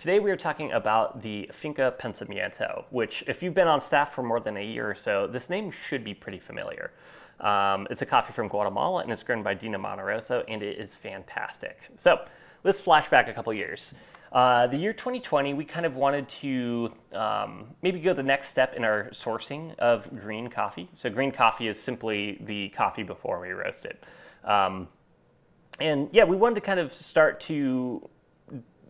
today we are talking about the Finca Pensamiento, which if you've been on staff for more than a year or so, this name should be pretty familiar. It's a coffee from Guatemala and it's grown by Dina Monteroso, and it is fantastic. So let's flash back a couple years. The year 2020, we kind of wanted to maybe go the next step in our sourcing of green coffee. So green coffee is simply the coffee before we roast it. And yeah, we wanted to kind of start to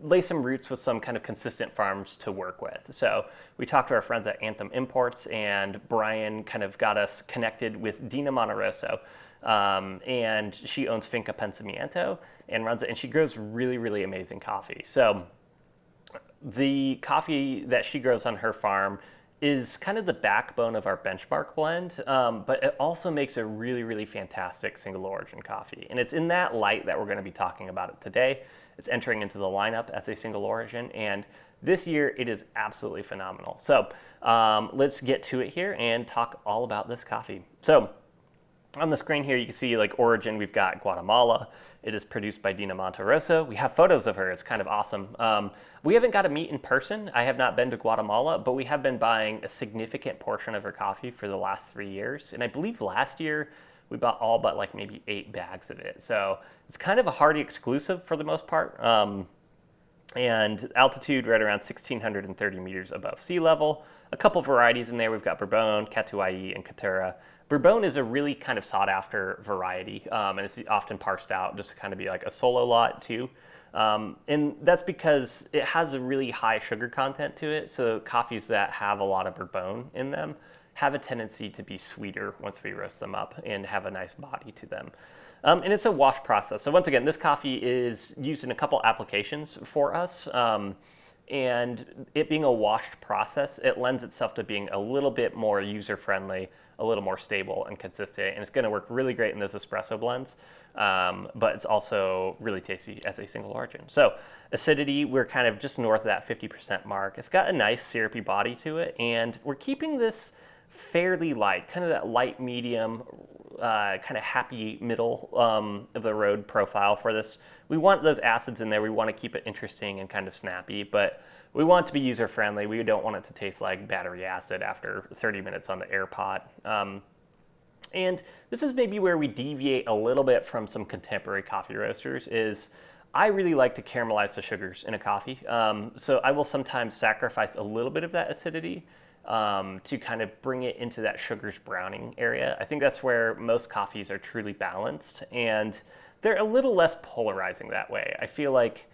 lay some roots with some kind of consistent farms to work with. So we talked to our friends at Anthem Imports, and Brian kind of got us connected with Dina Monteroso. And she owns Finca Pensamiento and runs it, and she grows really, really amazing coffee. So the coffee that she grows on her farm is kind of the backbone of our benchmark blend, but it also makes a really, really fantastic single origin coffee. And it's in that light that we're going to be talking about it today. It's entering into the lineup as a single origin, and this year it is absolutely phenomenal. So let's get to it here and talk all about this coffee. So on the screen here, you can see like origin, we've got Guatemala. It is produced by Dina Monteroso. We have photos of her. It's kind of awesome. We haven't got to meet in person. I have not been to Guatemala, but we have been buying a significant portion of her coffee for the last 3 years. And I believe last year we bought all but like maybe 8 bags of it. So it's kind of a Hardy exclusive for the most part. And altitude right around 1,630 meters above sea level. A couple varieties in there. We've got Bourbon, Catuai, and Caturra. Bourbon is a really kind of sought after variety, and it's often parsed out just to kind of be like a solo lot too. And that's because it has a really high sugar content to it. So coffees that have a lot of Bourbon in them have a tendency to be sweeter once we roast them up and have a nice body to them. And it's a wash process. So once again, this coffee is used in a couple applications for us. And it being a washed process, it lends itself to being a little bit more user-friendly, a little more stable and consistent, and it's going to work really great in those espresso blends, but it's also really tasty as a single origin. So acidity, we're kind of just north of that 50% mark. It's got a nice syrupy body to it, and we're keeping this fairly light, kind of that light medium, kind of happy middle of the road profile for this. We want those acids in there. We want to keep it interesting and kind of snappy, but we want it to be user friendly. We don't want it to taste like battery acid after 30 minutes on the air pot. And this is maybe where we deviate a little bit from some contemporary coffee roasters is I really like to caramelize the sugars in a coffee. So I will sometimes sacrifice a little bit of that acidity to kind of bring it into that sugars browning area. I think that's where most coffees are truly balanced, and they're a little less polarizing that way. I feel like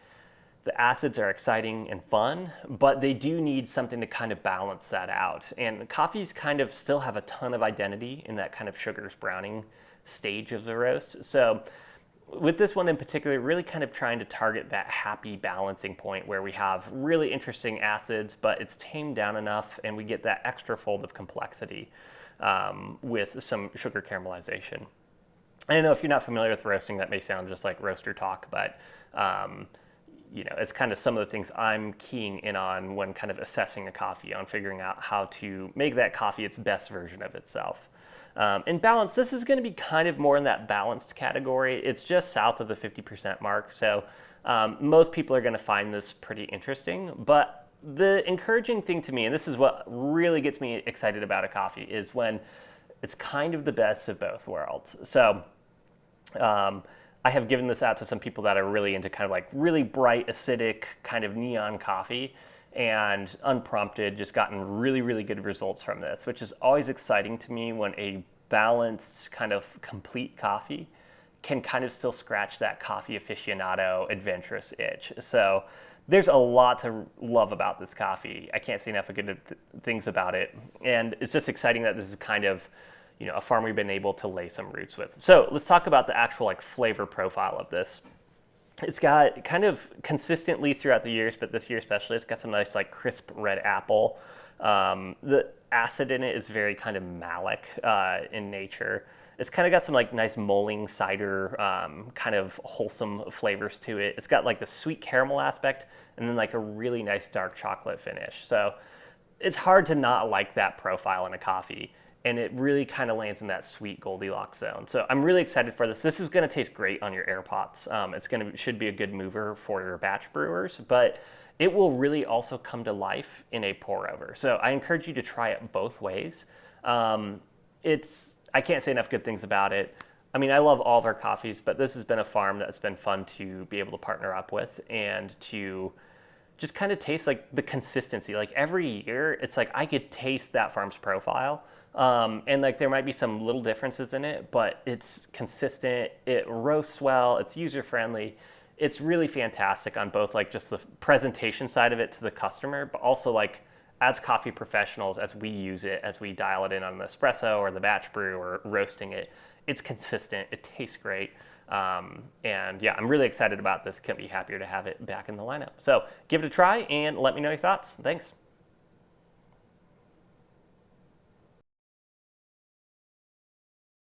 the acids are exciting and fun, but they do need something to kind of balance that out. And coffees kind of still have a ton of identity in that kind of sugars browning stage of the roast. So with this one in particular, really kind of trying to target that happy balancing point where we have really interesting acids, but it's tamed down enough and we get that extra fold of complexity with some sugar caramelization. I know if you're not familiar with roasting, that may sound just like roaster talk, but you know, it's kind of some of the things I'm keying in on when kind of assessing a coffee, on figuring out how to make that coffee its best version of itself. In balance, this is going to be kind of more in that balanced category. It's just south of the 50% mark, so most people are going to find this pretty interesting. But the encouraging thing to me, and this is what really gets me excited about a coffee, is when it's kind of the best of both worlds. So I have given this out to some people that are really into kind of like really bright, acidic, kind of neon coffee, and unprompted, just gotten really, really good results from this, which is always exciting to me when a balanced, kind of complete coffee can kind of still scratch that coffee aficionado adventurous itch. So there's a lot to love about this coffee. I can't say enough of good things about it. And it's just exciting that this is kind of, you know, a farm we've been able to lay some roots with. So let's talk about the actual like flavor profile of this. It's got kind of consistently throughout the years, but this year especially, it's got some nice like crisp red apple. The acid in it is very kind of malic in nature. It's kind of got some like nice mulling cider, kind of wholesome flavors to it. It's got like the sweet caramel aspect and then like a really nice dark chocolate finish. So it's hard to not like that profile in a coffee. and it really kind of lands in that sweet Goldilocks zone. So I'm really excited for this. This is going to taste great on your air pots. Should be a good mover for your batch brewers, but it will really also come to life in a pour over. So I encourage you to try it both ways. I can't say enough good things about it. I mean, I love all of our coffees, but this has been a farm that's been fun to be able to partner up with and to just kind of taste like the consistency. Like every year, it's like I could taste that farm's profile. And like there might be some little differences in it, but it's consistent. It roasts well. It's user friendly. It's really fantastic on both like just the presentation side of it to the customer, but also like as coffee professionals, as we use it, as we dial it in on the espresso or the batch brew or roasting it, it's consistent. It tastes great. And yeah, I'm really excited about this. Couldn't be happier to have it back in the lineup. So give it a try and let me know your thoughts. Thanks.